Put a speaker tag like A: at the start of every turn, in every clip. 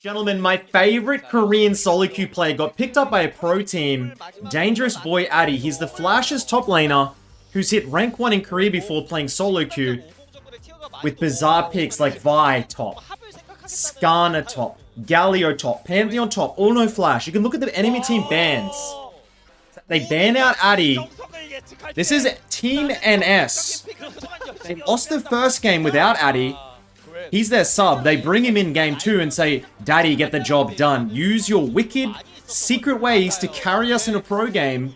A: Gentlemen, my favorite Korean solo queue player got picked up by a pro team. Dangerous boy Addy. He's the Flash's top laner who's hit rank 1 in Korea before playing solo queue with bizarre picks like Vi top, Skarner top, Galio top, Pantheon top, all no flash. You can look at the enemy team bans. They ban out Addy. This is Team NS. They lost the first game without Addy. He's their sub. They bring him in game 2 and say, Daddy, get the job done. Use your wicked, secret ways to carry us in a pro game.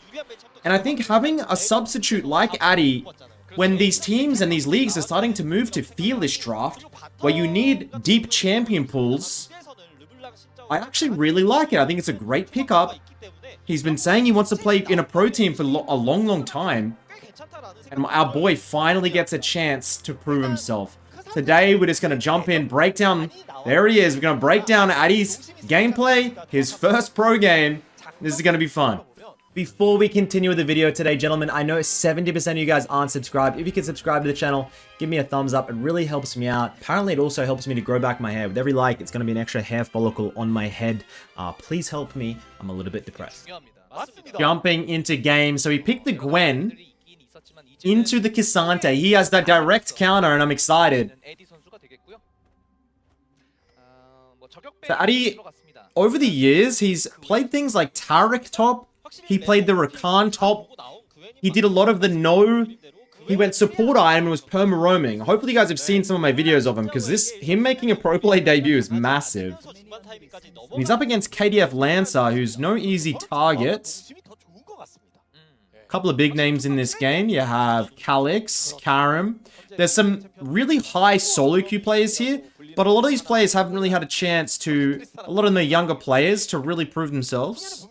A: And I think having a substitute like Addy, when these teams and these leagues are starting to move to Fearless Draft, where you need deep champion pools, I actually really like it. I think it's a great pickup. He's been saying he wants to play in a pro team for a long time. And our boy finally gets a chance to prove himself. Today, we're just going to jump in, break down... There he is. We're going to break down Addy's gameplay, his first pro game. This is going to be fun. Before we continue with the video today, gentlemen, I know 70% of you guys aren't subscribed. If you can subscribe to the channel, give me a thumbs up. It really helps me out. Apparently, it also helps me to grow back my hair. With every like, it's going to be an extra hair follicle on my head. Please help me. I'm a little bit depressed. Jumping into game. So he picked the Gwen into the K'Sante. He has that direct counter, and I'm excited. So Addy, over the years, he's played things like Taric top. He played the Rakan top. He did a lot of the no. He went support item and was perma roaming. Hopefully you guys have seen some of my videos of him, because him making a pro play debut is massive. And he's up against KDF Lancer, who's no easy target. Couple of big names in this game. You have Calix, Karim. There's some really high solo queue players here, but a lot of these players haven't really had a chance to, a lot of the younger players, to really prove themselves.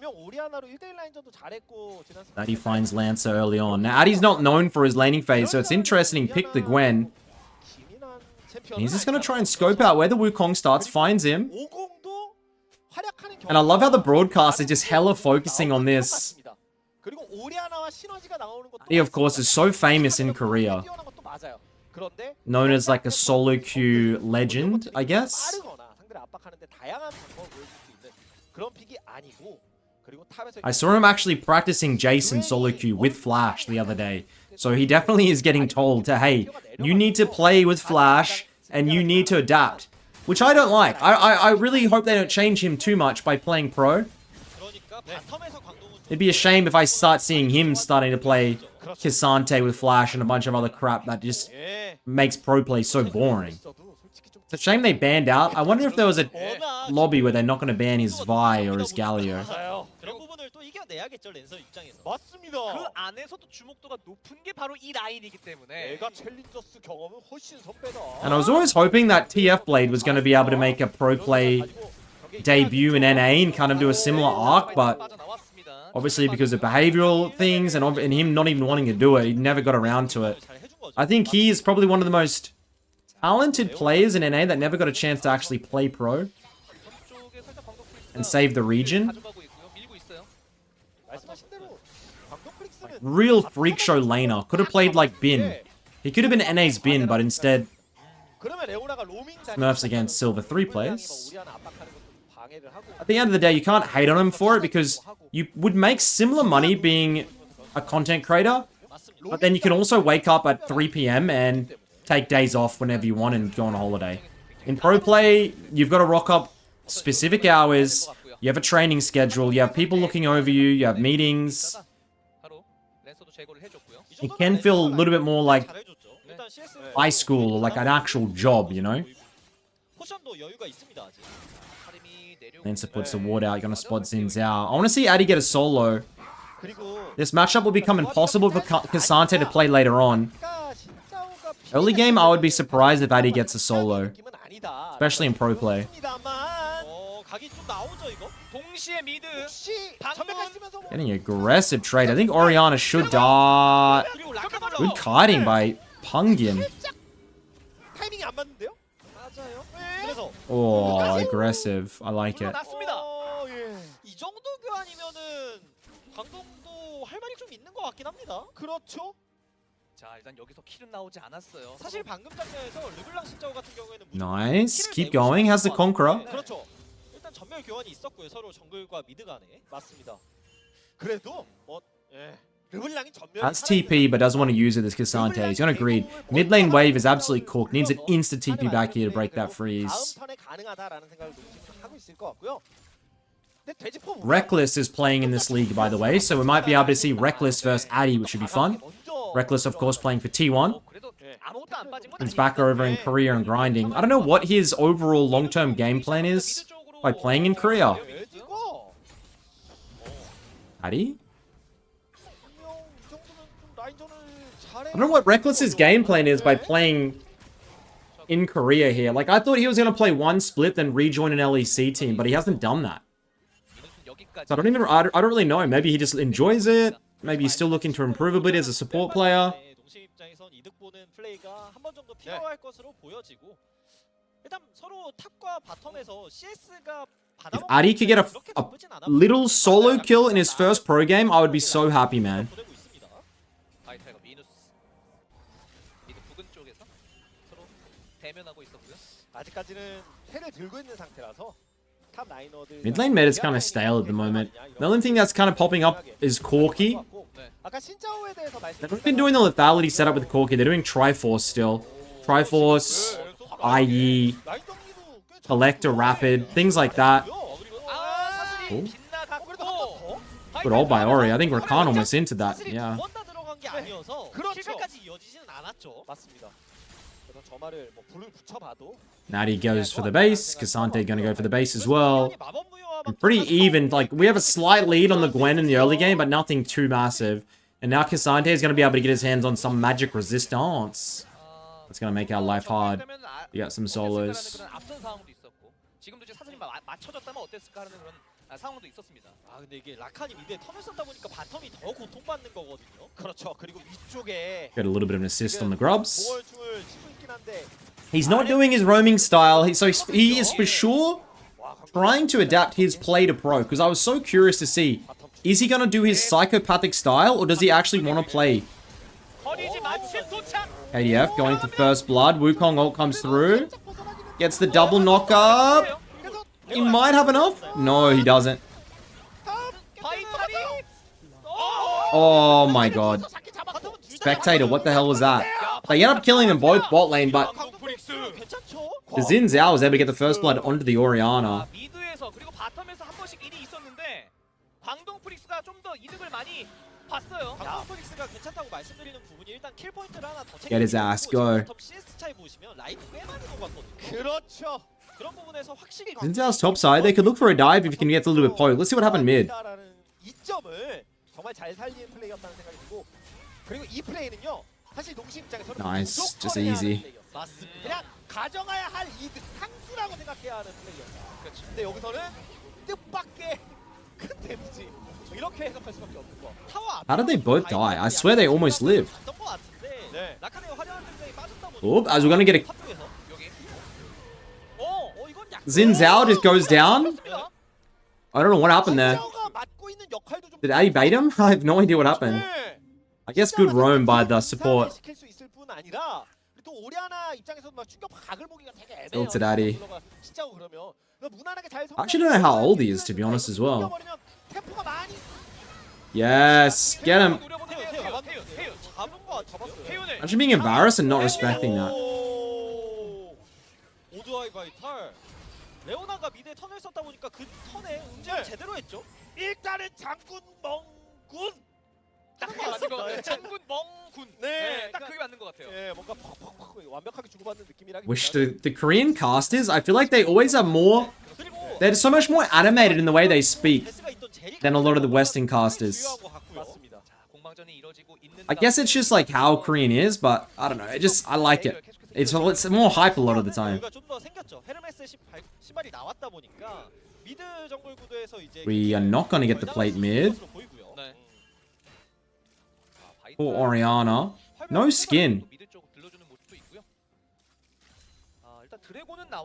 A: Addy finds Lancer early on. Now, Addy's not known for his laning phase, so it's interesting he picked the Gwen. And he's just going to try and scope out where the Wukong starts, finds him. And I love how the broadcast is just hella focusing on this. He, of course, is so famous in Korea. Known as like a solo queue legend, I guess. I saw him actually practicing Jason solo queue with Flash the other day. So he definitely is getting told to, hey, you need to play with Flash and you need to adapt. Which I don't like. I really hope they don't change him too much by playing pro. It'd be a shame if I start seeing him starting to play K'Sante with Flash and a bunch of other crap that just makes pro play so boring. It's a shame they banned out. I wonder if there was a lobby where they're not going to ban his Vi or his Galio. And I was always hoping that TF Blade was going to be able to make a pro play debut in NA and kind of do a similar arc, but obviously because of behavioral things and him not even wanting to do it, he never got around to it. I think he is probably one of the most talented players in NA that never got a chance to actually play pro and save the region. Real freak show laner. Could have played like Bin. He could have been NA's Bin, but instead Smurfs against Silver 3 players. At the end of the day, you can't hate on him for it, because you would make similar money being a content creator, but then you can also wake up at 3 PM and take days off whenever you want and go on a holiday. In pro play, you've got to rock up specific hours, you have a training schedule, you have people looking over you, you have meetings. It can feel a little bit more like high school or like an actual job, you know? Lancer puts the ward out. You're going to spot Xin Zhao. I want to see Addy get a solo. This matchup will become impossible for K'Sante to play later on. Early game, I would be surprised if Addy gets a solo. Especially in pro play. Getting aggressive trade. I think Orianna should die. Good kiting by Pungin. Oh, aggressive. I like it. Nice. Keep going. Has the Conqueror.
B: 전멸 교환이 있었고요. 서로 정글과 미드 간에. 맞습니다. 그래도 뭐 르블랑이 전멸
A: That's TP, but doesn't want to use it as Cassante. He's gonna greed. Mid lane wave is absolutely cooked. Needs an instant TP back here to break that freeze. Reckless is playing in this league, by the way, so we might be able to see Reckless versus Addy, which should be fun. Reckless, of course, playing for T1. He's back over in Korea and grinding. I don't know what his overall long-term game plan is by playing in Korea. Addy? I don't know what Reckless's game plan is by playing in Korea here. Like, I thought he was going to play one split, then rejoin an LEC team, but he hasn't done that. So I don't really know. Maybe he just enjoys it. Maybe he's still looking to improve a bit as a support player. If Addy could get a little solo kill in his first pro game, I would be so happy, man. Mid lane meta is kind of stale at the moment. The only thing that's kind of popping up is Corki. They've been doing the lethality setup with Corki. They're doing Triforce still. Triforce, IE, Collector Rapid, things like that. Ooh. Good ult by Ori. I think Rakan almost into that. Yeah. Natty goes for the base. Cassante gonna go for the base as well. And pretty even. Like, we have a slight lead on the Gwen in the early game, but nothing too massive. And now Cassante is gonna be able to get his hands on some magic resistance. That's gonna make our life hard. We got some solos.
B: 상황도 있었습니다. 근데 이게 라칸이 미드에 턴을 썼다 보니까 바텀이 더 고통받는 거거든요. 그렇죠. 그리고 위쪽에
A: Get a little bit of an assist on the grubs. He's not doing his roaming style. He is for sure trying to adapt his play to pro. Because I was so curious to see, is he going to do his psychopathic style or does he actually want to play? KDF going for first blood. Wukong ult comes through. Gets the double knock up. He might have enough. No, he doesn't. Oh my god. Spectator, what the hell was that? They end up killing them both bot lane, but the Xin Zhao was able to get the first blood onto the Orianna. Get his ass, go. Xin Zhao's top side, they could look for a dive if you can get a little bit poke. Let's see what happened mid. Nice, just easy. How did they both die? I swear they almost lived. Oh, as we're gonna get a... Xin Zhao just goes down? I don't know what happened there. Did Addy bait him? I have no idea what happened. I guess good roam by the support. Ulted Addy. I actually don't know how old he is, to be honest, as well. Yes, get him. Actually being embarrassed and not respecting that. 레오나가 미드에 턴을 썼다 보니까 그 턴에 운전을 제대로 했죠. 일단은 장군 멍군. 딱 맞는 것 같아요. 장군 멍군. 네, 딱 그게 맞는 것 같아요. 예, 뭔가 퍽퍽퍽 완벽하게 주고받는 느낌이라기. Wish the Korean casters, I feel like they always are more. They're so much more animated in the way they speak than a lot of the Western casters. I guess it's just like how Korean is, but I don't know. I like it. It's more hype a lot of the time. We are not going to get the plate mid. Poor Orianna. No skin.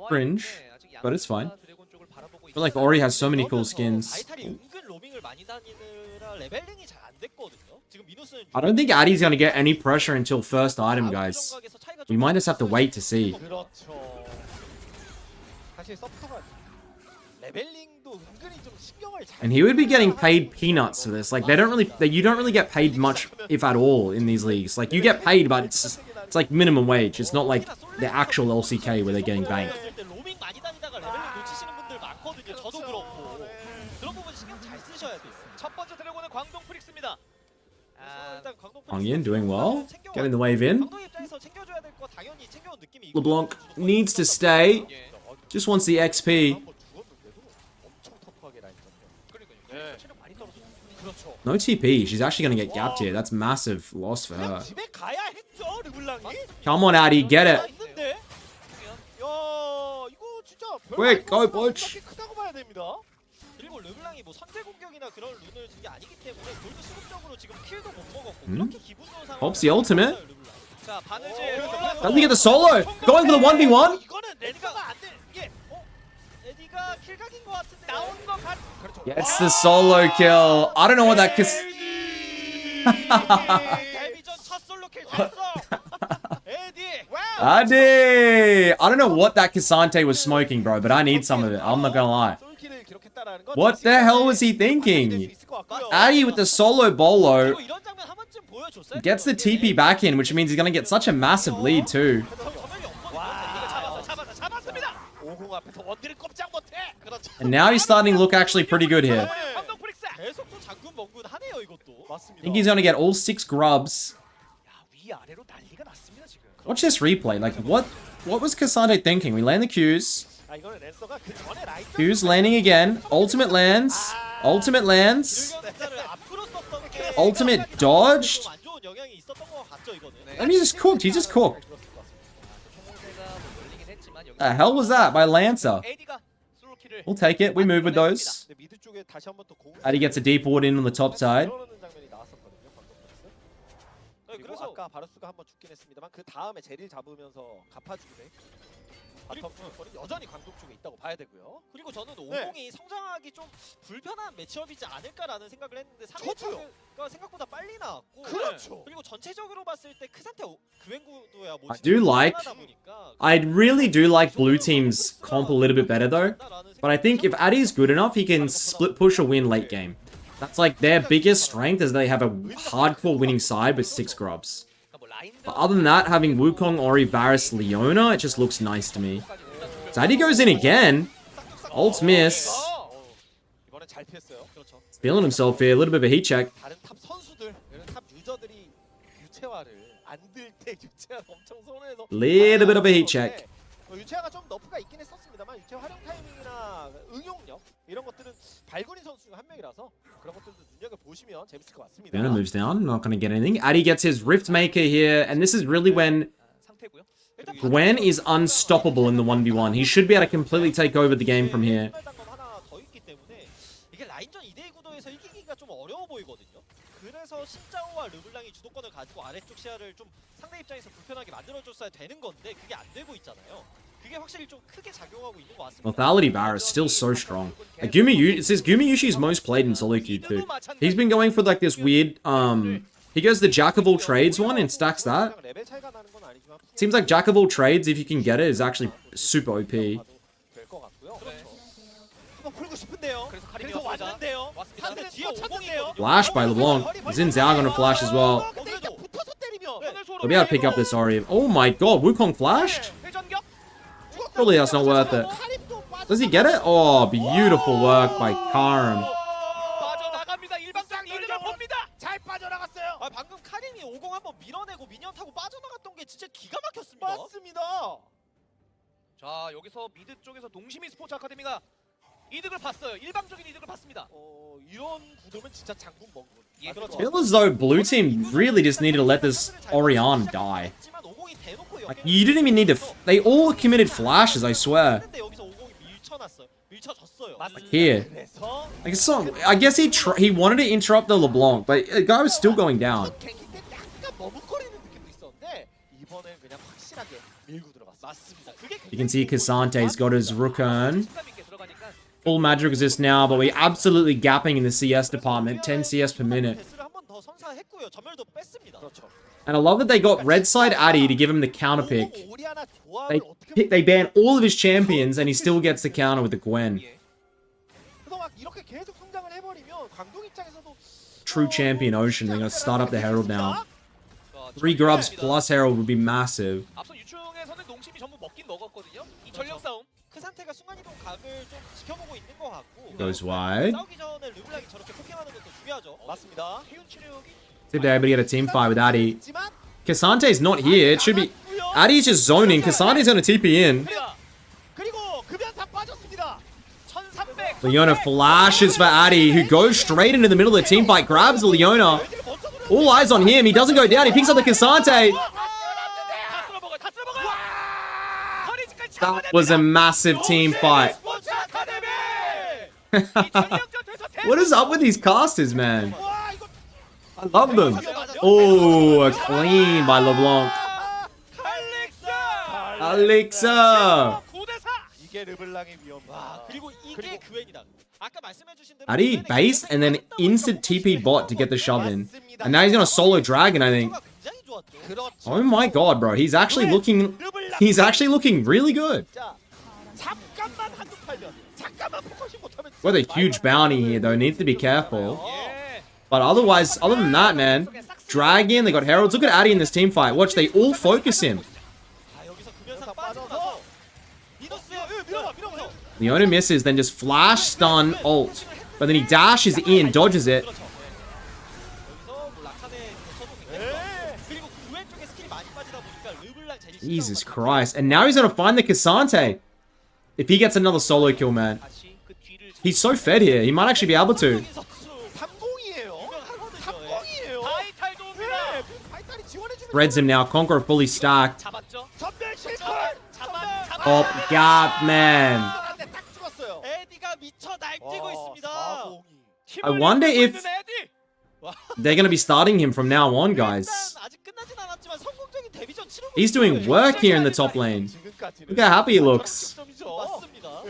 A: Cringe, but it's fine. I feel like Ori has so many cool skins. I don't think Addy's going to get any pressure until first item, guys. We might just have to wait to see.
B: 레벨링도 은근히 좀 신경을 잘
A: And he would be getting paid peanuts for this. Like you don't really get paid much, if at all, in these leagues. Like you get paid, but it's like minimum wage. It's not like the actual LCK where they're getting banked.
B: 로밍 많이 다니다가 레벨링 놓치시는 분들 많거든요. 저도 그렇고. 그런 부분 신경 잘 쓰셔야 돼요.
C: 첫 번째 드래곤은 광동 프릭스입니다.
B: 일단 광동
A: Ongyan doing well. Getting the wave in.
B: 광동 입장에서 챙겨줘야 될 거 당연히 챙겨온 느낌이
A: LeBlanc needs to stay. Just wants the XP.
B: 한번 죽었는데도 엄청 터프하게 라인 잡혀요. 체력 많이 떨어졌어요. 그렇죠.
A: No TP. She's actually going to get gapped here. That's massive loss for her.
B: 집에 가야 했죠, 르블랑이.
A: Come on, Addy. Get it.
B: 있는데. 야, 이거 진짜
A: Quick, go, Butch.
B: 크다고 봐야 됩니다. 그리고 르블랑이 뭐 선제 공격이나 그런 룬을 준 게 아니기 때문에 골드 수급적으로 지금 킬도 못 먹었고 그렇게 기분 좋은 상황.
A: Helps the ultimate.
C: 자, 바느질.
A: Doesn't he get the solo? Going for the 1v1?
B: 이거는 레디가 안 돼. 이게 레디가 킬각인 것 같은데.
C: 나온 거 같.
B: 그렇죠.
A: Gets the solo kill. I don't know what that
B: 데뷔전 첫 솔로 킬 됐어. 에디. 와우.
A: Addy! I don't know what that Cassante was smoking, bro, but I need some of it. I'm not gonna lie.
B: 솔킬을 기록했다라는 건
A: What the hell was he thinking? Addy with the solo bolo
B: 그리고 이런 장면 한 번쯤 보여줬어요.
A: gets the TP back in, which means he's gonna get such a massive lead too.
B: 잡았습니다. 50 앞에서 원딜을 꼼짝 못해. 그렇죠.
A: And now he's starting to look actually pretty good here.
C: 광동 프릭스.
B: 계속 또 장군 멍군 하네요 이것도.
A: I
B: 맞습니다.
A: think he's gonna get all 6 grubs.
C: 위 아래로 난리가 났습니다 지금.
A: Watch this replay. Like, what was Cassante thinking? We land the Qs.
B: 아 이거는 랜서가 그 전에 라인
A: Qs landing again. Ultimate lands. Ultimate lands.
B: 앞으로 썼던 게
A: Ultimate dodged.
B: 안 좋은 영향이 있었던 것 같죠 이거는.
A: And he just cooked. He just cooked.
C: 총공세가 뭐 열리긴 했지만 여기
A: The hell was that by Lancer?
C: 에디가 솔로킬을
A: We'll take it. We move with those.
B: 근데 미드 쪽에 다시 한번 또 공.
A: Addy gets a deep ward in on the top side.
B: 그러는 장면이 나왔었거든요. 방금 그리고 아까 바루스가 한번 죽긴 했습니다만 그 다음에 제리를 잡으면서 갚아주기로 했고. 바텀 주거는 여전히 광동 쪽에 있다고 봐야 되고요. 그리고 저는 50이 성장하기 좀 불편한 매치업이지 않을까라는 생각을 했는데 상대가 생각보다 빨리 나왔고
C: 그렇죠.
B: 그리고 전체적으로 봤을 때 크산테 그웬구도야 뭐
A: I do like- I really do like blue team's comp a little bit better though. But I think if Addy's good enough, he can split push or win late game. That's like their biggest strength is they have a hardcore winning side with 6 grubs.
C: 뭐 라인
A: But other than that, having Wukong, Ori, Varus, Leona, it just looks nice to me. So Addy goes in again. Ults miss.
B: 이번엔 잘 피했어요. 그렇죠.
A: Feeling himself here. A little bit of a heat check.
B: 다른 탑 선수들, 이런 탑 유저들이 유채화를 안 들 때 유채화 엄청 손해서
A: Little bit of a heat check.
B: 유채화가 좀 너프가 있긴 했었습니다만 유채화 활용 타이밍이나 응용력 이런 것들은 발군인 선수 중 한 명이라서 그런 것들도 눈여겨 보시면 재밌을 것 같습니다.
A: Leona moves down. Not gonna get anything. Addy gets his Rift Maker here, and this is really when
C: 상태고요.
A: Gwen is unstoppable in the 1v1. He should be able to completely take over the game from here.
B: 하나 더 있기 때문에 이게 라인전 2대2 구도에서 이기기가 좀 어려워 보이거든요. 그래서 신짜오와 르블랑이 주도권을 가지고 아래쪽 시야를 좀 상대 입장에서 불편하게 만들어줬어야 되는 건데 그게 안 되고 있잖아요. 그게 확실히 좀 크게 작용하고 있는 것 같습니다.
A: Lethality Varus still so strong. Like, it says Gumi Yushi is most played in solo queue too. He's been going for like this weird he goes the Jack of all trades one and stacks that.
B: 레벨 차이가 나는 건 아니지만
A: Seems like Jack of all trades, if you can get it, is actually super OP.
B: 될것 같고요. 한번 풀고 싶은데요.
C: 카림이
B: 그래서
C: 왔습니다.
B: 왔는데요.
C: 왔습니다.
B: 상대 뒤에 50이에요.
A: Flash by LeBlanc. Xin Zhao gonna flash as well.
B: 붙어서 때리면
A: They'll be able to pick up this Ori. Oh my god, Wukong flashed?
C: 회전격.
A: Surely that's not worth it. Does he get it? Oh, beautiful work by Karim.
C: 빠져나갑니다. 일방상 이득을 봅니다.
B: 잘 빠져나갔어요. 아 방금 카림이 50 한번 밀어내고 미니언 타고 빠져나갔던 게 진짜 기가 막혔습니다. 맞습니다.
C: 자, 여기서 미드 쪽에서 동시미 스포츠 아카데미가 이득을 봤어요. 일방적인 이득을 봤습니다.
B: 이런 구도면 진짜 장군 먹은.
C: 예, 그렇죠.
A: Feel as though blue team really just needed to let this Orion die. Like, you didn't even need to. They all committed flashes, I swear. Like here. Like so, I guess he wanted to interrupt the LeBlanc, but the guy was still going down. You can see Cassante's got his Rookern. Full magic resist now, but we're absolutely gapping in the CS department. 10 CS per minute. And I love that they got red side Addy to give him the counter pick. They ban all of his champions and he still gets the counter with the Gwen.
B: 이렇게 계속 성장을 해버리면 광동 입장에서도
A: True champion Ocean. They're gonna start up the Herald now. 3 grubs plus Herald would be massive.
C: 앞선 유충에서는 농심이 전부 먹긴 먹었거든요. 이 전력 싸움.
B: 그 상태가 순간이동 각을 좀 지켜보고 있는 것 같고
A: Goes wide.
B: 싸우기 전에 르블랑이 저렇게 포킹하는 것도 중요하죠. 맞습니다.
C: 태운 체력이
A: See if they're able to get a team fight with Addy. Kasante's not here. It should be... Addy's just zoning. Kasante's gonna TP in.
B: 그리고 급연사 빠졌습니다.
C: 1300.
A: Leona flashes for Addy, who goes straight into the middle of the team fight, grabs the Leona. All eyes on him. He doesn't go down. He picks up the Kasante. That was a massive team fight. What is up with these casters, man? I love them. Oh, a clean by LeBlanc. Alexa.
B: 이게 르블랑의 위험. 그리고 이게 교환이다. 아까 말씀해주신 대로
A: Addy based and then instant TP bot to get the shove in. And now he's gonna solo Dragon, I think. Oh my god, bro. He's actually looking really good.
B: 잠깐만 한두 팔면 잠깐만 포커싱 못하면
A: With a huge bounty here, though. Needs to be careful. But otherwise, other than that, man, Dragon, they got Heralds. Look at Addy in this team fight. Watch, they all focus him.
B: 여기서 급연사 빠져서 밀어봐.
A: Leona misses, then just flash stun ult. But then he dashes in, dodges it.
B: 여기서 뭐 락칸의 쳐도 굉장히 그리고 그 왼쪽에 스킬이 많이 빠지다 보니까 르블랑 제일
A: Jesus Christ. And now he's gonna find the Kasante. If he gets another solo kill, man.
C: 다시 그 뒤를
A: He's so fed here. He might actually be able to.
B: 30이에요. 30이에요.
C: 바이탈도 옵니다.
B: 바이탈이 지원해주면
A: Threads him now. Conqueror fully stacked.
C: 잡았죠.
B: 전멸 실패.
A: Oh, God, man.
B: 딱 죽었어요. 에디가 미쳐 날뛰고 있습니다.
A: I wonder if they're gonna be starting him from now on, guys.
B: 아직 끝나진 않았지만 성공적인 데뷔전 치르고
A: He's doing work here in the top lane. Look how happy he looks.
B: 맞습니다.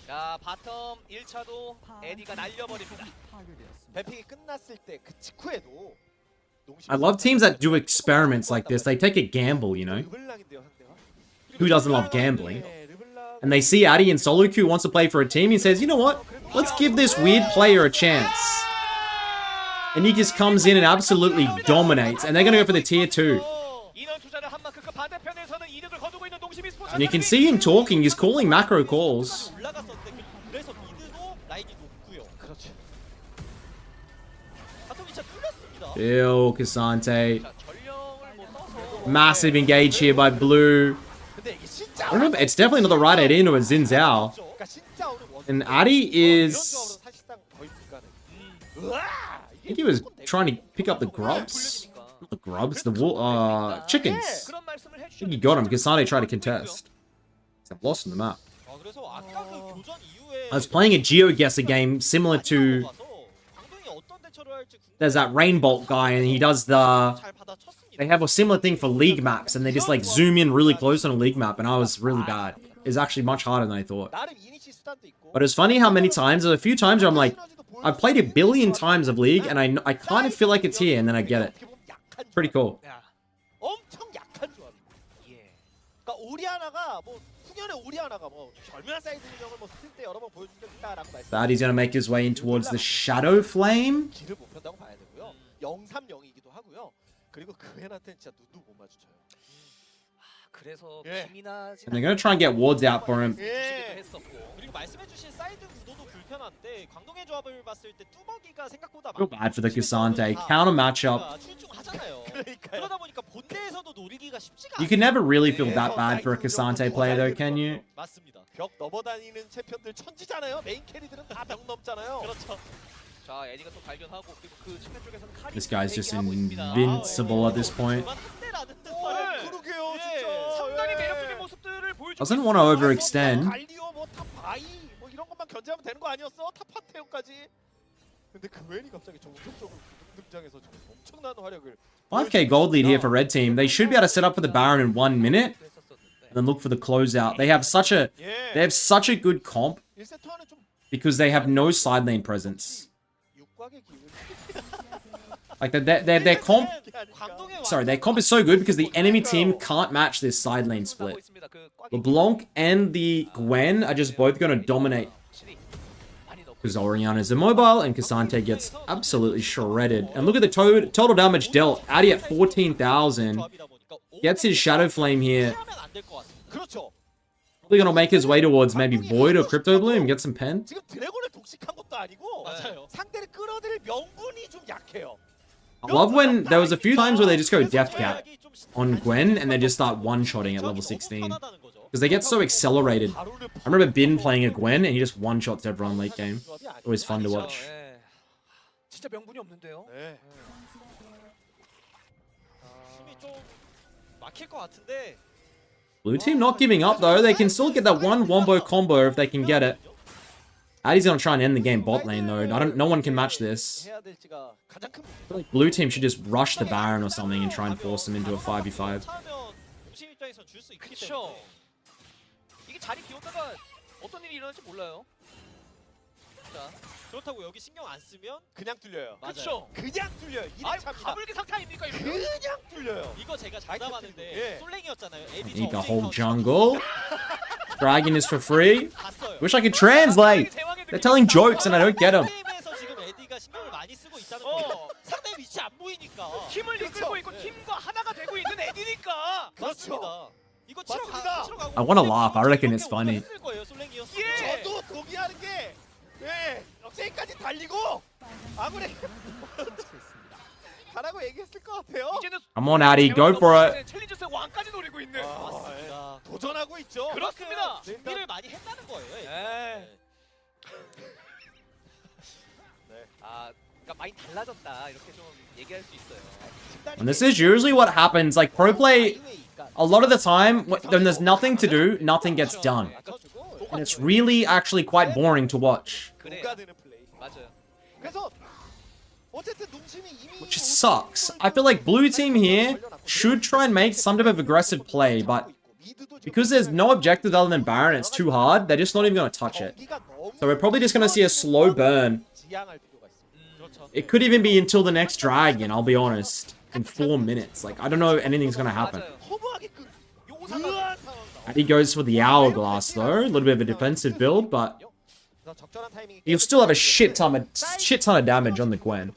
C: 자, 바텀 1차도 에디가 날려버립니다.
B: 뱀픽이 끝났을 때 그 직후에도
A: I love teams that do experiments like this. They take a gamble, you know?
B: 르블랑인데요, 상대가.
A: Who doesn't love gambling? And they see Addy in solo queue wants to play for a team. He says, you know what? Let's give this weird player a chance. And he just comes in and absolutely dominates. And they're going to go for the tier 2. And you can see him talking. He's calling macro calls.
B: 올라갔었는데 그래서 미드도 라인이 높고요. 그렇죠. 바텀 2차 뚫렸습니다.
A: Ew, Kasante.
C: 자, 전령을 뭐 써서
A: Massive engage here by Blue.
B: 근데 이게 진짜
A: I don't know if it's definitely not the right idea into a Xin Zhao.
B: 그러니까 진짜 오늘 원
A: And Addy
B: 이런
A: is...
B: 조합으로 사실상 거의 불가능.
A: I think he was trying to pick up the grubs. Not the grubs, the chickens.
C: 그런 말씀을
A: I think he got him because Kasane tried to contest. I've lost on the map.
B: 그래서 아까 그 교전 이후에
A: I was playing a GeoGuessr game similar to...
B: 광동이 어떤 대처를 할지
A: There's that Rainbolt guy and he does the...
B: 잘 받아쳤습니다.
A: They have a similar thing for league maps and they just like zoom in really close on a league map and I was really bad. It's actually much harder than I thought.
B: 나름 이니시 수단도 있고.
A: But it's funny how many times, there's a few times where I'm like, I've played a billion times of League and I kind of feel like it's here and then I get it. Pretty cool.
C: 야,
B: 엄청 약한 조합입니다.
C: 예.
B: 그러니까 오리아나가 뭐 후년에 오리아나가 뭐 절묘한 사이드 운영을 뭐 스틸 때 여러 번 보여준 적 있다라고 말씀.
A: Daddy's gonna make his way in towards the Shadow Flame.
B: 길을 못 편다고 봐야 되고요. 0-3-0이기도 하고요. 그리고 그앤한테는 진짜 눈도 못 마주쳐요.
C: 그래서
B: 예.
C: 기민하진
A: And they're gonna try and get wards out for him.
B: 예.
C: 했었고.
B: 그리고 말씀해주신 사이드 구도도 불편한데 광동의 조합을 봤을 때 뚜벅이가 생각보다
A: Feel bad for the Kasante. Counter matchup.
B: 출중하잖아요. 그러다 보니까 본대에서도 노리기가 쉽지가
A: You can never really feel that bad for a Kasante player though, can you?
B: 맞습니다. 벽 넘어다니는 챔피언들 천지잖아요. 메인 캐리들은 다 벽 넘잖아요. 그렇죠.
C: 자, 에디가 또 발견하고 그리고 그 측면 쪽에서는 카리
A: This guy's just
C: 대기하고 있습니다.
A: invincible at this point.
B: 그러게요, 진짜.
C: 상당히 매력적인 모습들을 보여주고
A: Doesn't want to overextend.
B: 갈리오 뭐탑 바이 뭐 이런 것만 견제하면 되는 거 아니었어? 탑 파테오까지. 근데 그웬이 갑자기 정석적으로 등장해서 지금 엄청난 화력을
A: 5k gold lead here for red team. They should be able to set up for the Baron in 1 minute and then look for the closeout. They have such a good comp
B: 1세트 안에 좀
A: because they have no side lane presence.
B: 육곽의 기운.
A: Like their comp, sorry, their comp is so good because the enemy team can't match this side lane split. LeBlanc and the Gwen are just both going to dominate. Because Oriana's immobile and Cassante gets absolutely shredded. And look at the total damage dealt. Addy at 14,000. Gets his Shadow Flame here.
B: 그렇죠.
A: Probably gonna make his way towards maybe Void or Crypto Bloom. Get some pen.
B: 지금 드래곤을 독식한 것도 아니고 상대를 끌어들일 명분이 좀 약해요.
A: I love when there was a few times where they just go Death Cap on Gwen and they just start one-shotting at level 16. Because they get so accelerated. I remember Bin playing a Gwen and he just one-shots everyone late game. Always fun to watch.
C: 진짜 명분이 없는데요.
B: 네. 힘이 좀 막힐 것 같은데.
A: Blue team not giving up though. They can still get that one wombo combo if they can get it. Addy's gonna try and end the game bot lane though. No one can match this.
B: 해야 될지가 가장 큰 문제.
A: I feel like Blue team should just rush the Baron or something and try and force them into a 5v5.
B: 차면 음식 입장에서 줄 수 있기
C: 그쵸.
B: 때문에.
C: 이게 자리 비웠다가 어떤 일이 일어날지 몰라요. 자,
B: 그렇다고 여기 신경 안 쓰면 그냥 뚫려요.
C: 그쵸.
B: 그냥 뚫려요.
C: 아유,
B: 이름차입니다.
C: 가불기 상태 아닙니까 이러면?
B: 그냥 뚫려요.
D: 이거 제가 장담하는데
B: 예.
D: 솔랭이었잖아요.
A: Eat the whole jungle. Dragon is for free.
D: 봤어요.
A: Wish I could translate. They're telling jokes and I don't get them.
D: 게임에서 지금 에디가 신경을 많이 쓰고 있다는 거. 상대 위치 안 보이니까.
C: 팀을 이끌고 있고 팀과 하나가 되고 있는 애디니까.
D: 맞습니다. 이거
B: 맞습니다.
D: 치러 가고.
A: I wanna laugh. I reckon it's funny.
D: 했을 거예요, 솔랭이었어요.
C: 예.
B: 저도 동의하는 게 네, 역세까지 달리고 아무리 가라고 얘기했을 것 같아요.
C: 이제는
A: Come on, Addy. Go for it.
C: 챌린저스의 왕까지 노리고 있는.
D: 맞습니다.
B: 도전하고 있죠.
C: 그렇습니다.
D: 준비를 많이 했다는 거예요.
C: 네.
B: 네.
C: 아, 그러니까 많이 달라졌다 이렇게 좀 얘기할 수 있어요.
A: And this is usually what happens. Like pro play, a lot of the time, when there's nothing to do, nothing gets done. And it's really actually quite boring to watch.
C: 그래요.
B: 녹아드는 플레이.
C: 맞아요.
B: 그래서 어쨌든 농심이 이미
A: Which sucks. I feel like blue team here should try and make some type of aggressive play, but because there's no objective other than Baron, it's too hard, they're just not even going to touch it. So we're probably just going to see a slow burn. It could even be until the next dragon, I'll be honest. In 4 minutes. Like, I don't know if anything's going to happen. And he goes for the hourglass though. A little bit of a defensive build, but he'll still have a shit ton of damage on the Gwen.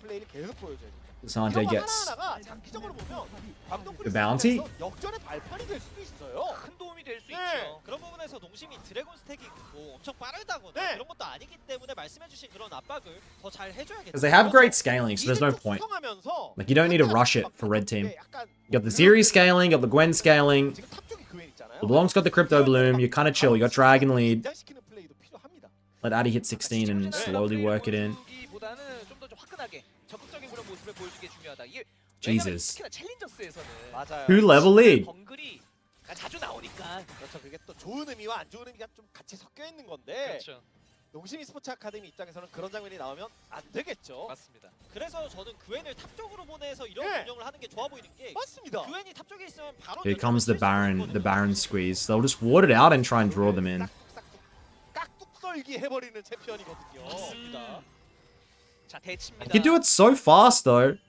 A: Sante gets the bounty.
B: 역전의 발판이 될 수도 있어요.
C: 큰 도움이 될 수
B: 네.
C: 있죠.
D: 그런 부분에서 농심이 드래곤 스택이 뭐 엄청 빠르다거나
B: 네.
D: 그런 것도 아니기 때문에 말씀해주신 그런 압박을 더 잘 해줘야겠죠.
A: Because they have great scaling, so there's no point. Like, you don't need to rush it for red team. You got the Zeri scaling, you got the Gwen scaling.
B: 지금 탑 쪽에 그웬 있잖아요.
A: LeBlanc's got the Crypto Bloom, you're kind of chill, you got Dragon lead.
B: 긴장시키는 플레이도 필요합니다.
A: Let Addy hit 16 and slowly work it in.
C: 보다는 좀 더 좀 화끈하게 적극적인 그런 모습을 보여주게 중요하다. 이게
A: Jesus.
C: 특히나 챌린저스에서는
B: 맞아요.
A: 2 level lead.
C: 번글이 자주 나오니까.
B: 그렇죠. 그게 또 좋은 의미와 안 좋은 의미가 좀 같이 섞여 있는 건데
C: 그렇죠.
B: 농심 스포츠 아카데미 입장에서는 그런 장면이 나오면 안 되겠죠.
C: 맞습니다.
D: 그래서 저는 그웬을 탑 쪽으로 보내서 이런
B: 네.
D: 운영을 하는 게 좋아 보이는 게
B: 맞습니다.
D: 그웬이 탑 쪽에 있으면 바로
A: Here comes the Baron squeeze. They'll just ward it out and try and draw them in.
B: 깍둑 썰기 해버리는 챔피언이거든요.
D: 맞습니다.
C: 자, 대치입니다.
A: You do it so fast though.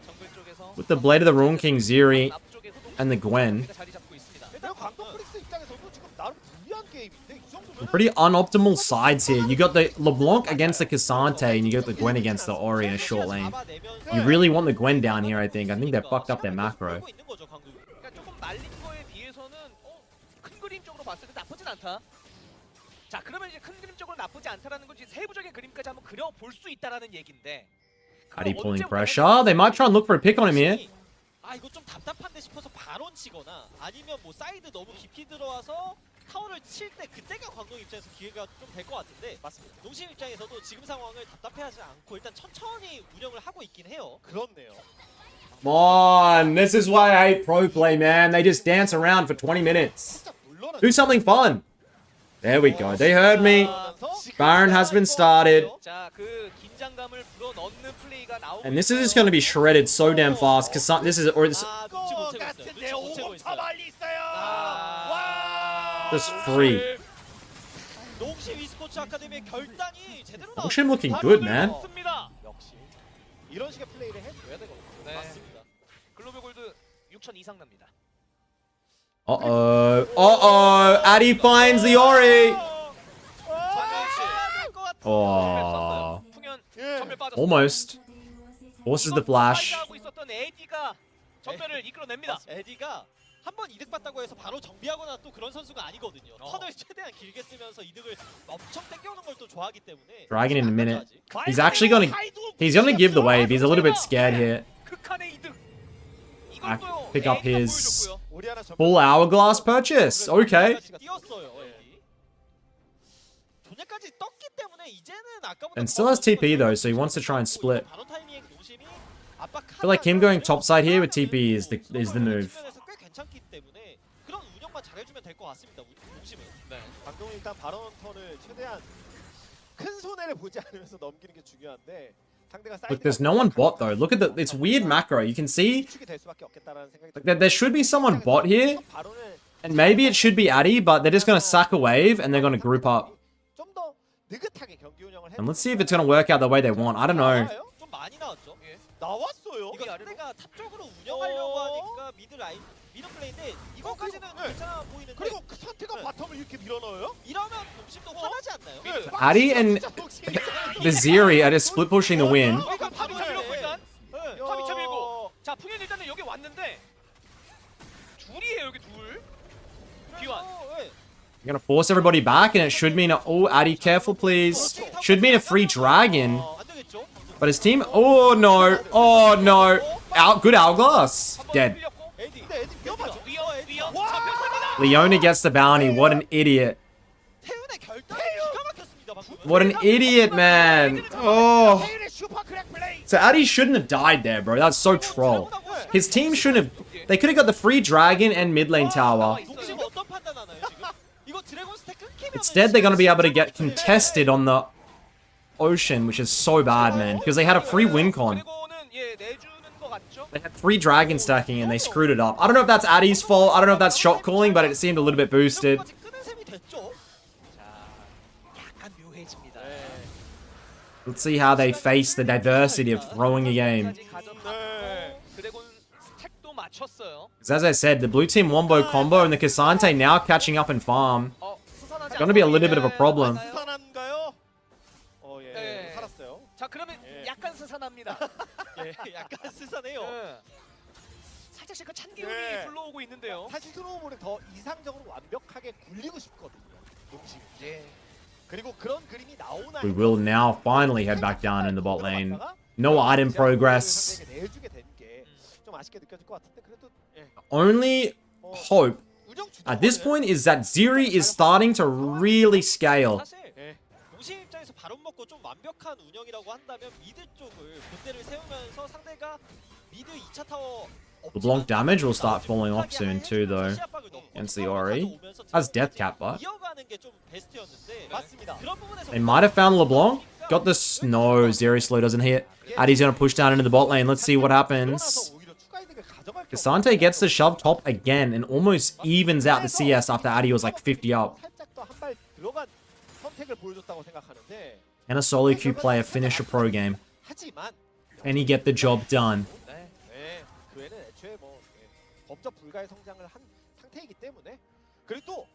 C: 정글 쪽에서
A: With the Blade of the Ruin King Zeri
C: 앞쪽에서도
A: and the Gwen.
C: 자리 잡고 있습니다.
B: 일단 광동 프릭스 입장에서도 지금 나름 불리한 게임인데 이 정도면
A: Pretty unoptimal sides here. You got the LeBlanc against the Cassante and you got the Gwen against the Ori in a short lane. You really want the Gwen down here, I think. I think they fucked up their macro.
C: 그러니까 조금 말린 거에 비해서는 큰 그림 쪽으로 봤을 때 나쁘진 않다. 자, 그러면 이제 큰 그림 쪽으로 나쁘지 않다라는 건 이제 세부적인 그림까지 한번 그려볼 수 있다라는 얘기인데.
A: Addy pulling pressure. They might try and look for a pick on him here.
D: 아 이거 좀 답답한데 싶어서 바론 치거나 아니면 뭐 사이드 너무 깊이 들어와서 타워를 칠 때 그때가 광동 입장에서 기회가 좀 될 것 같은데 맞습니다. 농심 입장에서도 지금 상황을 답답해하지 않고 일단 천천히 운영을 하고 있긴 해요.
B: 그렇네요.
A: Come on. This is why I hate pro play, man. They just dance around for 20 minutes.
B: 진짜 물러나.
A: Do something fun. There we go. They heard me. Baron has been started.
C: 자, 그 긴장감을 불어넣는 플레이가 나오고
A: And this is just going to be shredded so damn fast. Because this is... Or this,
D: 아 눈치 못 채고 있어요.
B: 같은데
D: 눈치 못 채고
B: 5분
D: 있어요.
B: 멀리 있어요.
D: 아.
B: 와.
A: just free.
D: 농심 e스포츠 아카데미의 결단이 제대로 나왔어요.
A: Ocean looking good, man.
C: 맞습니다.
B: 역시 이런 식의 플레이를 해줘야 되거든요.
C: 네.
D: 맞습니다.
C: 글로벌 골드 6,000 이상 납니다.
A: Uh-oh. Uh-oh. Addy finds the Ori. Oh,
C: 풍현
B: 예.
C: 전멸 빠졌어.
A: almost. Forces the flash.
C: 하고 있었던 에디가 전멸을 이끌어냅니다.
D: 에디가 한 번 이득 봤다고 해서 바로 정비하거나 또 그런 선수가 아니거든요. 턴을 최대한 길게 쓰면서 이득을 엄청 땡겨오는 걸 또 좋아하기 때문에
A: Dragon in a minute.
D: 좋아하지.
A: He's actually gonna give the wave. He's a little bit scared here.
C: 극한의 이득.
A: I
C: 이걸 또
A: pick up
C: 에디가
A: his
C: 보여줬고요.
B: 오리아나 전멸.
A: full hourglass purchase. Okay.
D: 뛰었어요. 에디. 존재까지 떴기 때문에 이제는 아까보다
A: And still has TP though, so he wants to try and split.
D: 바로 타이밍에 노심이
A: I feel like him going topside here with TP is the move.
D: 꽤 괜찮기 때문에 그런 운영만 잘해주면 될 것 같습니다. 노심은.
C: 네.
B: 방금 일단 바론 턴을 최대한 큰 손해를 보지 않으면서 넘기는 게 중요한데 상대가 사이드.
A: Look, there's no one bot though. Look at the, it's weird macro. You can see
B: 축이 될 수밖에 없겠다라는 생각이
A: like, there should be someone bot here,
B: 바론을
A: and maybe it should be Addy, but they're just gonna sack a wave and they're gonna group up.
B: 좀 더 느긋하게 경기 운영을 해.
A: And let's see if it's gonna work out the way they want. I don't know.
D: 좀 많이 나왔죠.
C: 예.
B: 나왔어요.
D: 이거 상대가 탑 쪽으로 운영하려고 하니까 미드 라인 미드 플레이인데 이거까지는
B: 네.
D: 괜찮아 보이는데
B: 그리고 그 선택한
D: 네.
B: 바텀을 이렇게 밀어넣어요?
D: 이러면 농심도 화나지 않나요?
B: 네.
A: Addy and the Zeri are just split pushing the win.
C: 그러니까 탑이 쳐밀고 일단.
D: 네.
C: 탑이 쳐밀고. 자 풍현 일단은 여기 왔는데 둘이에요 여기 둘. 비완.
D: 네.
A: You're gonna force everybody back, and it should mean oh Addy, careful please. Should mean a free dragon,
D: 안 되겠죠?
A: but his team. Oh no! Oh no! Good hourglass. Dead.
D: 에디.
B: 근데 에디 위험하죠.
C: 위험
B: 와!
C: 잡혔습니다.
A: Leona gets the bounty. What an idiot!
D: 태훈의 결단이 기가 막혔습니다 방금.
A: What an idiot, man! Oh.
B: 테일의 슈퍼 크랙 플레이.
A: So Addy shouldn't have died there, bro. That's so troll. His team shouldn't have. They could have got the free dragon and mid lane tower.
D: 농심 어떤 판단하나요 지금? 이거 드래곤 스택 끊기면
A: Instead, they're gonna be able to get contested on the ocean, which is so bad, man. Because they had a free win con.
C: 드래곤은 예 내주는 것 같죠?
A: They had 3 dragon stacking and they screwed it up. I don't know if that's Addy's fault. I don't know if that's shot calling, but it seemed a little bit boosted.
D: 끄는 셈이 됐죠.
C: 자 약간 묘해집니다.
A: Let's see how they face the diversity of throwing a game.
C: 까지 가져갔고 드래곤 스택도 맞췄어요.
A: 'Cause as I said, the blue team wombo combo and the Cassante now catching up in farm.
C: 수선하지
A: Gonna be a little bit of a
C: 않았나요?
A: problem.
B: 수산한가요? 예.
C: 네.
B: 살았어요.
C: 자 그러면
B: 예.
C: 약간 스산합니다.
D: 예, 약간 스산해요.
C: 예. 살짝씩 그 찬기운이
B: 네.
C: 불러오고 있는데요.
B: 사실 스노우볼은 더 이상적으로 완벽하게 굴리고 싶거든요. 농심.
C: 예.
B: 그리고 그런 그림이 나오나.
A: We will now finally head back down in the bot lane. No item progress.
B: 내주게 된 게 좀 아쉽게 느껴질 것 같은데 그래도
A: Only hope
B: 운영
A: at this point is that Zeri is starting to really scale.
D: 사실 농심 입장에서 바론 먹고 좀 완벽한 운영이라고 한다면 미드 쪽을 본대를 세우면서 상대가 미드 2차 타워
A: LeBlanc damage will start falling off soon too, though. Against the Ori. Has death cap, but
D: 이어가는 게 좀 베스트였는데
B: 맞습니다.
D: 그런 부분에서
A: they might have found LeBlanc. Got the no. Zeri slow doesn't hit. Addy's gonna push down into the bot lane. Let's see what happens.
B: 오히려 추가 이득을 가져갈 게
A: Cassante gets the shove top again and almost evens out the CS after Addy was like 50 up.
B: 살짝 더 한 발 들어간 선택을 보여줬다고 생각하는데
A: Can a solo queue player finish a pro game?
B: 하지만
A: Can he get the job done?
B: 그 애는 애초에 뭐 법적 불가의 성장을 한 상태이기 때문에 그리고 또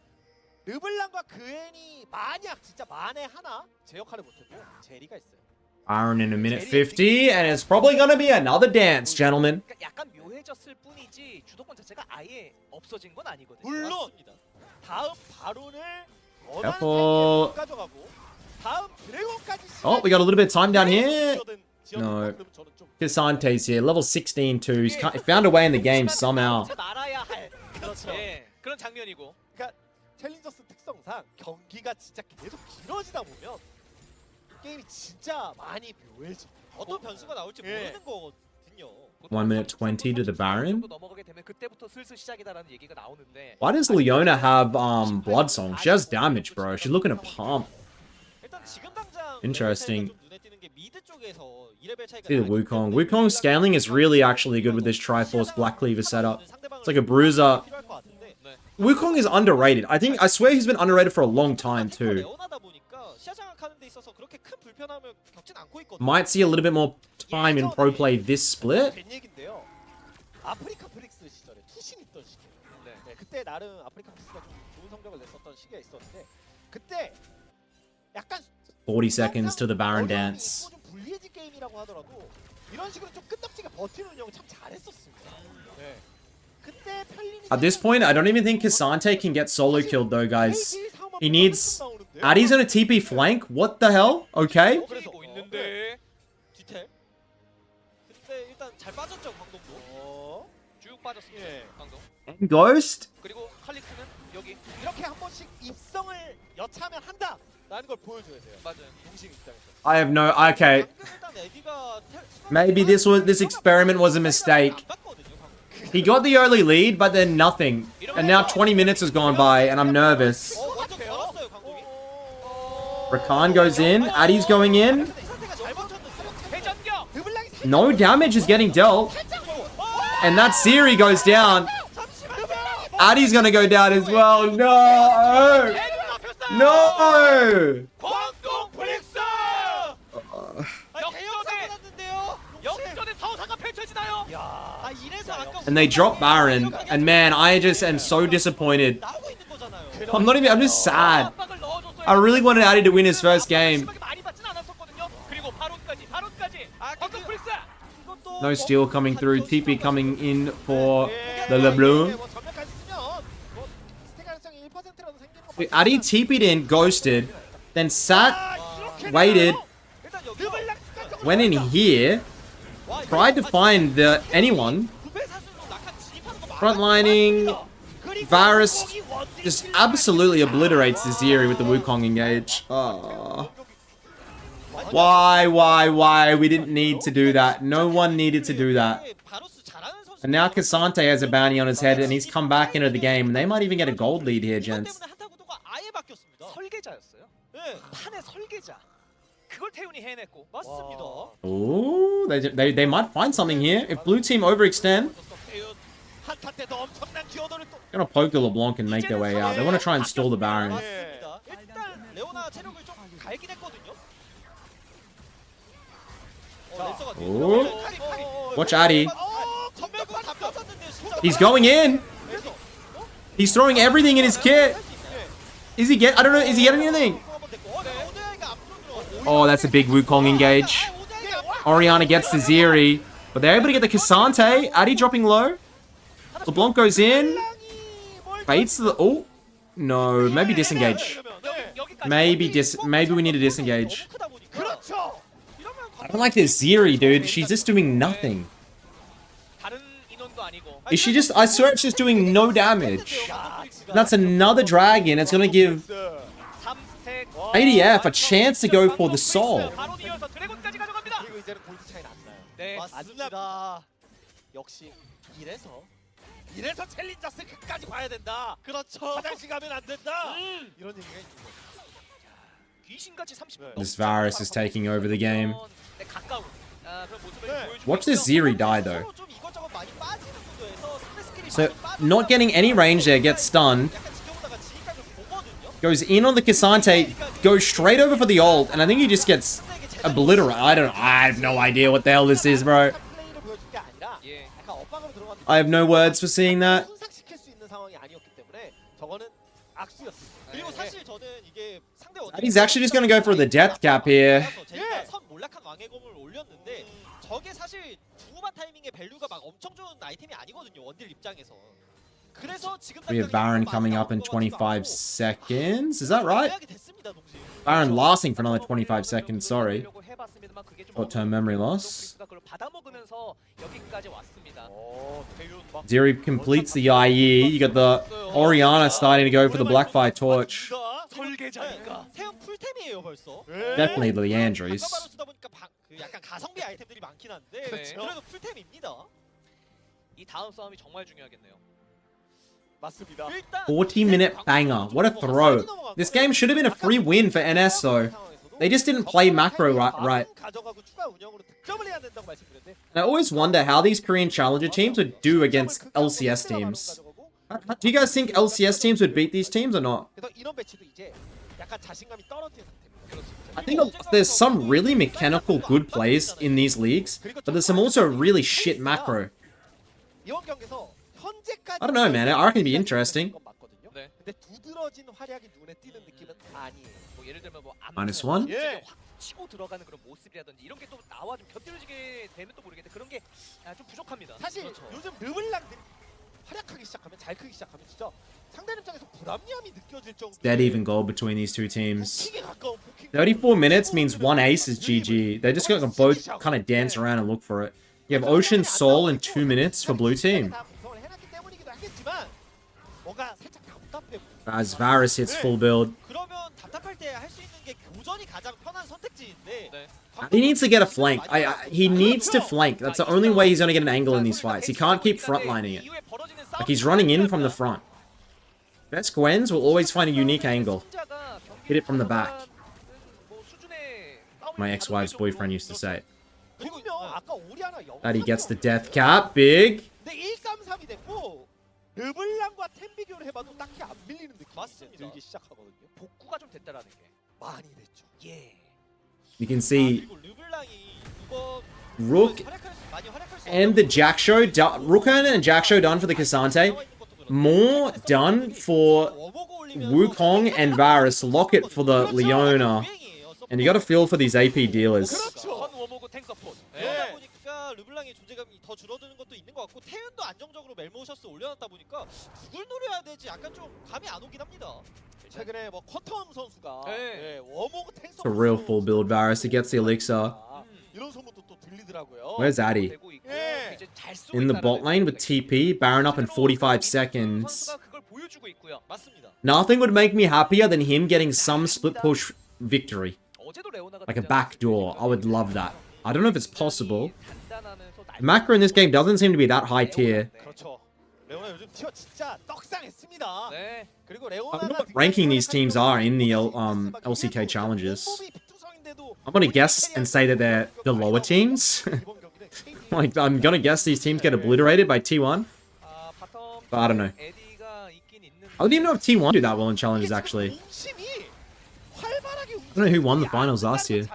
B: 르블랑과 그앤이 만약 진짜 만에 하나 제 역할을 못해도 제리가 있어요.
A: Iron in a minute 50, and it's probably gonna be another dance, gentlemen.
C: 그러니까 약간 묘해졌을 뿐이지 주도권 자체가 아예 없어진 건 아니거든요.
B: 물론
D: 맞습니다.
B: 다음 바론을 원하는
A: Careful.
B: 타이밍에 못 가져가고 다음 드래곤까지
A: Oh, we got a little bit of time down here.
B: 지어든
A: No.
B: 만큼 저는 좀
A: Cassante's here, level 16 too. He's found a way in the game somehow.
C: 말아야 할
B: 그렇죠.
C: 예, 그런 장면이고.
B: 그러니까 챌린저스 특성상 경기가 진짜 계속 길어지다 보면 게임이 진짜 많이 묘해져.
D: 어떤 변수가 나올지
B: 예.
D: 모르는 거거든요.
A: 1 minute 20 to the Baron.
C: 넘어가게 되면 그때부터 슬슬 시작이다라는 얘기가 나오는데.
A: Why does Leona have blood song? She has damage, bro. She's looking to pump.
D: 일단 지금 당장
A: Interesting.
D: 좀 눈에 띄는 게 미드 쪽에서 2레벨 차이가
A: See the
D: 나기
A: Wukong.
D: 때문에
A: Wukong's scaling is really actually good with this Triforce Black Cleaver setup.
D: 상대방을
A: It's like a bruiser.
D: 필요할 것 같은데
A: Wukong is underrated. I swear he's been underrated for a long time too.
D: 레오나다 보니까 시야 장악하는 데 있어서 그렇게 큰 불편함을 겪진 않고 있거든요.
A: Might see a little bit more time in pro play this split.
B: 된 얘긴데요. 아프리카 프릭스 시절에 투신 있던 시기. 네, 그때 나름 아프리카 프릭스가 좀 좋은 성적을 냈었던 시기가 있었는데 그때 약간
A: 40 seconds to the Baron dance.
B: 좀 불리해진 게임이라고 하더라도 이런 식으로 좀 끈덕지게 버티는 운영을 참 잘했었습니다. 네. 그때 편린이
A: At this point, I don't even think Cassante can get solo killed though, guys. He needs... Addy's on a TP flank? What the hell? Okay.
C: 그래서 있는데
D: 뒤텔. 근데 일단 잘 빠졌죠 광동도.
C: 쭉 빠졌습니다.
B: 예.
C: 강동.
A: Ghost?
C: 그리고 칼릭스는 여기
B: 이렇게 한 번씩 입성을 여차하면 한다라는 걸 보여줘야 돼요.
C: 맞아요.
B: 동심 입장에서.
A: I have no... Okay.
D: 방금 일단 에디가
A: Maybe this experiment was a mistake.
D: 안 봤거든요, 방금.
A: He got the early lead, but then nothing. And now 20 minutes has gone by, and I'm nervous.
D: 먼저 걸었어요 광동이.
A: Rakan goes in. Addy's going in.
D: 상태가 잘 버텼는데.
C: 회전격.
A: No damage is getting dealt. And that Siri goes down. Addy's gonna go down as well. No! No!
C: 광동 브릭스.
D: 역전에
C: 역전의 사후사가 펼쳐지나요?
D: 아 이래서 아까
A: And they drop Baron. And man, I just am so disappointed.
D: 나오고 있는 거잖아요.
A: I'm not even, I'm just sad.
C: 압박을 넣어줬어요.
A: I really wanted Addy to win his first game.
C: 많이 받진 않았었거든요. 그리고 바론까지. 광동 브릭스.
A: No steal coming through. TP coming in for the LeBlanc. Addy TP'd in, ghosted, then sat, waited,
D: 일단 여기
A: went in here, tried to find anyone.
D: 부패 사슬로 낙한 진입하는 거
A: Frontlining, Varus just absolutely obliterates the Zeri with the Wukong engage. Oh. Why? We didn't need to do that. No one needed to do that.
D: 바로스 잘하는 선수.
A: And now Cassante has a bounty on his head and he's come back into the game. And they might even get a gold lead here,
D: 이것
A: gents.
D: 때문에 한타 구도가 아예 바뀌었습니다.
C: 설계자였어요.
D: 네,
C: 판의 설계자. 그걸 태훈이 해냈고.
D: 맞습니다.
A: Ooh, they might find something here. If blue team overextend,
B: 한타 때도 엄청난 기어도를 또
A: gonna poke the LeBlanc and make their way out. They want to try and stall the Baron.
D: 맞습니다. 일단 레오나 체력을 좀 갈긴 했거든요. 랜서가
A: 오. Watch Addy.
D: 전멸구가 다 펴졌는데 진짜.
A: He's going in.
D: 그래서
A: He's throwing everything in his kit. Is he get? I don't know. Is he getting anything? Oh, that's a big Wukong engage. Oriana gets the Zeri, but they're able to get the Cassante. Addy dropping low. LeBlanc goes in. Baits the... Oh. No, maybe disengage. Maybe we need to disengage.
B: 그렇죠.
A: I don't like this Zeri, dude. She's just doing nothing.
C: 다른 인원도 아니고.
A: Is she just... I swear it's just doing no damage. That's another dragon. It's gonna give
C: 3스택.
A: ADF a chance to go for the soul.
C: 바로 이어서 드래곤까지 가져갑니다.
B: 그리고 이제는 골드 차이 안 나요.
C: 네.
D: 맞습니다.
B: 역시 이래서 챌린저스 끝까지 봐야 된다.
D: 그렇죠.
B: 화장실 가면 안 된다. 이런 얘기가 있는 거죠.
C: 귀신같이 30분.
A: This Varus is taking over the game.
C: 네, 가까운. 그런 모습을
B: 네.
C: 보여주고
A: Watch this
C: 있고요.
A: Zeri die, though.
D: 서로 좀 이것저것 많이 빠지는 구도에서 스플릿 스킬이
A: So,
D: 많이 빠져서
A: not getting any range there, gets stunned.
D: 약간 지켜보다가 진입각을 보거든요.
A: Goes in on the Cassante, goes straight over for the ult, and I think he just gets obliterated. I have no idea what the hell this is, bro.
B: 플레이를 보여준 게 아니라
C: 예.
B: 약간 엇박으로 들어간
A: I have no words for seeing that.
B: 순삭시킬 수 있는 상황이 아니었기 때문에 저거는 악수였습니다.
D: 그리고 사실 저는 이게 상대
A: He's actually just gonna go for the death cap here.
D: 제가 선 몰락한 왕의 검을 올렸는데 저게 사실 중후반 타이밍에 밸류가 막 엄청 좋은 아이템이 아니거든요. 원딜 입장에서. 그래서 지금
A: We have Baron coming up in 25 seconds. Is that right?
D: 됐습니다, 동시.
A: Baron lasting for another 25 seconds, sorry.
C: 해봤습니다만 그게 좀
A: Short-term memory loss.
C: 그걸 받아먹으면서 여기까지 왔습니다.
B: 대윤 막
A: Zeri completes the IE. You got the Oriana starting to go for the Blackfire torch.
C: 설계자니까.
D: 태형 풀템이에요 벌써.
A: Definitely Leandry's.
D: 바로 쓰다 보니까 그 약간 가성비 아이템들이 많긴 한데
C: 그렇죠.
D: 그래도 풀템입니다.
C: 이 다음 싸움이 정말 중요하겠네요.
B: 맞습니다.
D: 일단
A: 40-minute banger. What a throw. This game should have been a free win for NS, though. They just didn't play macro right.
B: 가져가고 추가 운영으로 득점을 해야 된다고 말씀드렸는데
A: And I always wonder how these Korean Challenger teams would do against LCS teams. Do you guys think LCS teams would beat these teams or not?
B: 그래서 인원 배치도 이제 약간 자신감이 떨어진 상태입니다.
A: I think there's some really mechanical good plays in these leagues, but there's some also really shit macro.
B: 이번 경기에서 현재까지
A: I don't know, man. I reckon it'd be interesting.
B: 건 맞거든요.
C: 네.
B: 근데 두드러진 활약이 눈에 띄는 느낌은 아니에요.
C: 뭐 예를 들면 뭐
A: Minus one?
B: 예.
C: 확 치고 들어가는 그런 모습이라든지 이런 게 또 나와 좀 곁들여지게 되면 또 모르겠는데 그런 게 좀 부족합니다.
B: 사실
C: 그렇죠.
B: 요즘 르블랑들이 활약하기 시작하면 잘 크기 시작하면 진짜 상대 입장에서 불합리함이 느껴질 정도.
A: Dead even goal between these two teams.
B: 포킹에 가까운 포킹.
A: 34 minutes means one ace is GG. They're just gonna both kind of dance around and look for it. You have Ocean Soul in 2 minutes for blue team.
B: 다 구성을 해놨기 때문이기도 하겠지만 뭔가 살짝 답답해.
A: As Varus hits full build.
D: 그러면 답답할 때 할 수 있는 게 교전이 가장 편한 선택지인데
C: 네.
A: He needs to get a flank. He needs to flank. That's the only way he's gonna get an angle in these fights. He can't keep frontlining it. Like he's running in from the front. Best Gwens will always find a unique angle. Hit it from the back. My ex-wife's boyfriend used to say it.
B: 분명 아까 오리아나
A: That he gets the death cap. Big.
B: 근데 1-3-3이 됐고 르블랑과 템 비교를 해봐도 딱히 안 밀리는 느낌이
D: 맞습니다.
B: 들기 시작하거든요.
C: 복구가 좀 됐다라는 게.
B: 많이 됐죠.
C: 예.
A: You can see
D: 그리고 르블랑이 이번
A: Rook
D: 많이 활약할 수
A: and the Jack Show. Rook and Jack Show done for the Cassante. More done for Wukong and Varus. Locket for the Leona. And you gotta feel for these AP dealers.
C: 선 워모그 탱 서포트.
D: 그러다 보니까 르블랑의 존재감이 더 줄어드는 것도 있는 것 같고 태윤도 안정적으로 멜모셔스 올려놨다 보니까 누굴 노려야 될지 약간 좀 감이 안 오긴 합니다.
B: 최근에 뭐 쿼텀 선수가
C: 네.
B: 예, 워모그 탱
A: It's a real full build Varus. He gets the elixir.
B: 이런 소문도 또 들리더라고요.
A: Where's Addy?
C: 되고 있고,
B: 예.
C: 이제 잘 쓰고
A: In the
C: 있다라는
A: bot lane with TP. Baron up in 45
C: 선수가
A: seconds.
C: 그걸 보여주고 있고요.
D: 맞습니다.
A: Nothing would make me happier than him getting some split push victory.
C: 어제도 레오나가
A: Like a backdoor. I would love that. I don't know if it's possible.
C: 단단하면서
A: The macro in this game doesn't seem to be that high tier.
B: 그렇죠. 레오나 요즘 티어 진짜 떡상했습니다.
C: 네.
B: 그리고
A: I don't know
B: 레오나가
A: what ranking these teams are in the LCK challenges. I'm gonna guess and say that they're the lower teams. Like, I'm gonna guess these teams get obliterated by T1.
C: 아, 바텀
A: But I don't know.
C: 에디가 있긴 있는데
A: I don't even know if T1 do that well in challenges, actually. I don't know who won the finals last year.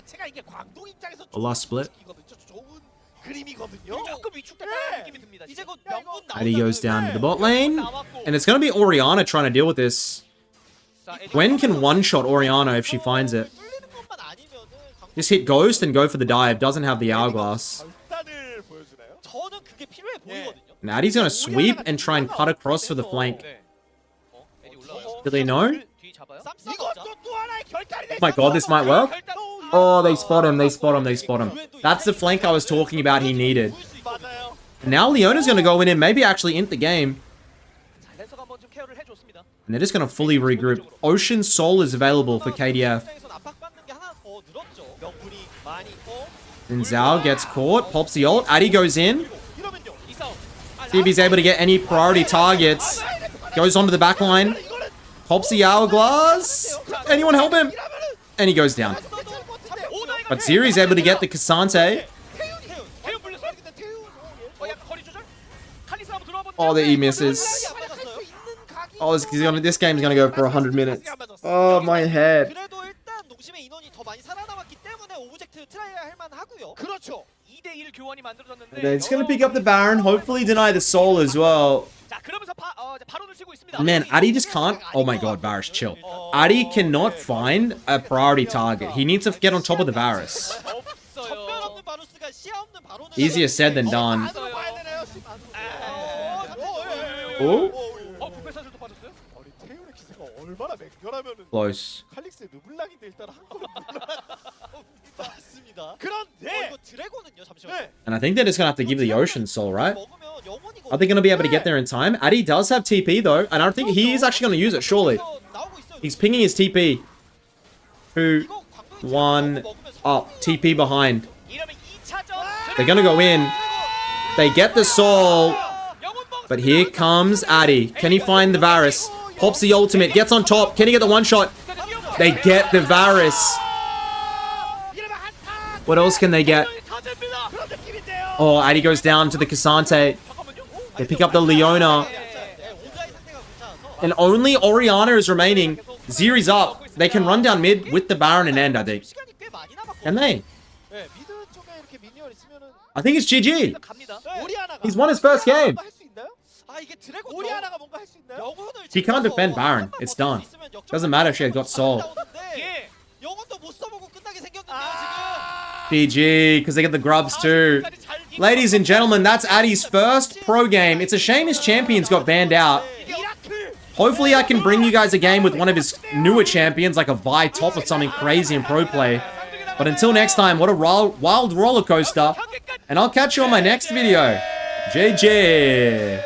A: Or last split.
C: 조금 위축됐다는 느낌이 듭니다.
D: 이제 곧 명분
A: Addy goes down to the bot lane. And it's gonna be Orianna trying to deal with this.
C: 자, 에디
A: Gwen can one-shot Orianna if she finds it.
D: 뚫리는 것만 아니면은
A: Just hit Ghost and go for the dive. Doesn't have the hourglass.
D: 저는 그게 필요해 보이거든요.
A: And Addy's gonna sweep and try and cut across for the flank.
C: 네. 에디 올라와요.
A: Do they know?
C: 뒤 잡아요.
A: Oh my god, this might work. Oh, they spot him, they spot him, they spot him. That's the flank I was talking about he needed. And now Leona's gonna go in and maybe actually int the game.
C: 자, 랜서가 한번 좀 케어를 해줬습니다.
A: And they're just gonna fully regroup. Ocean Soul is available for KDF.
D: 압박받는 게 하나 더 늘었죠. 명분이 많이 있고
A: And Zhao gets caught, pops the ult. Addy goes in.
D: 이러면요.
C: 이 싸움.
A: See if he's able to get any priority targets. Goes onto the back line. Pops the hourglass. Anyone help him? And he goes down. But Ziri's able to get the Cassante.
C: 태윤 불렸어. 약간 거리 조절. 칼리스 한번 들어와 보자.
A: Oh, that he misses. Oh, this game's gonna go for 100 minutes. Oh, my head.
D: 그래도 일단 농심의 인원이 더 많이 살아남았기 때문에 오브젝트 트라이 할 만하고요.
B: 그렇죠.
C: 2대1 교환이 만들어졌는데.
A: They're just gonna pick up the Baron, hopefully deny the Soul as well.
C: 자, 그러면서 바론을 치고 있습니다.
A: Man, Addy just can't. Oh my god, Varus, chill. Addy cannot find a priority target. He needs to get on top of the Varus.
D: 전멸 없는 바루스가 시야 없는 바론을
A: Easier said than done. Oh?
C: 불패사슬도 빠졌어요?
B: 아니 태윤의 기세가 얼마나 맹렬하면은
A: Close.
B: 칼릭스의 르블랑인데 일단 한 걸음
D: 맞습니다.
B: 그런데
D: 이거 드래곤은요 잠시만요.
B: 네.
A: And I think they're just gonna have to give the Ocean Soul, right?
D: 먹으면 영원이거든요.
A: Are they gonna be able to get there in time? Addy does have TP though, and I don't think he is actually gonna use it, surely.
D: 나오고 있어요.
A: He's pinging his TP. 2, 1, up. TP behind.
C: 이러면 2차전.
A: They're gonna go in. They get the Soul. But here comes Addy. Can he find the Varus? Pops the ultimate, gets on top. Can he get the one shot? They get the Varus. What else can they get? Oh, Addy goes down to the Cassante. They pick up the Leona. And only Orianna is remaining. Ziri's up. They can run down mid with the Baron and end, I think.
D: 시간이 꽤 많이 남았거든요.
A: Can they?
B: 네, 미드 쪽에 이렇게 미니언 있으면은
A: I think it's GG.
C: 갑니다.
B: 오리아나가
A: He's won his first game.
B: 할수 있나요?
D: 아 이게 드래곤
B: 오리아나가 뭔가 할 수 있나요?
D: 영혼을
A: She can't defend
D: 찍어서
A: Baron.
D: 한번
A: It's
D: 버틸 수
A: done.
D: 있으면 역전을
A: Doesn't matter if she had got soul.
D: 나오는데
C: 예.
D: 영혼도 못 써보고 끝나게 생겼는데요
A: GG, because they get the grubs too. Ladies and gentlemen, that's Addy's first pro game. It's a shame his champions got banned out. Hopefully I can bring you guys a game with one of his newer champions, like a Vi top or something crazy in pro play. But until next time, what a wild roller coaster. And I'll catch you on my next video. GG.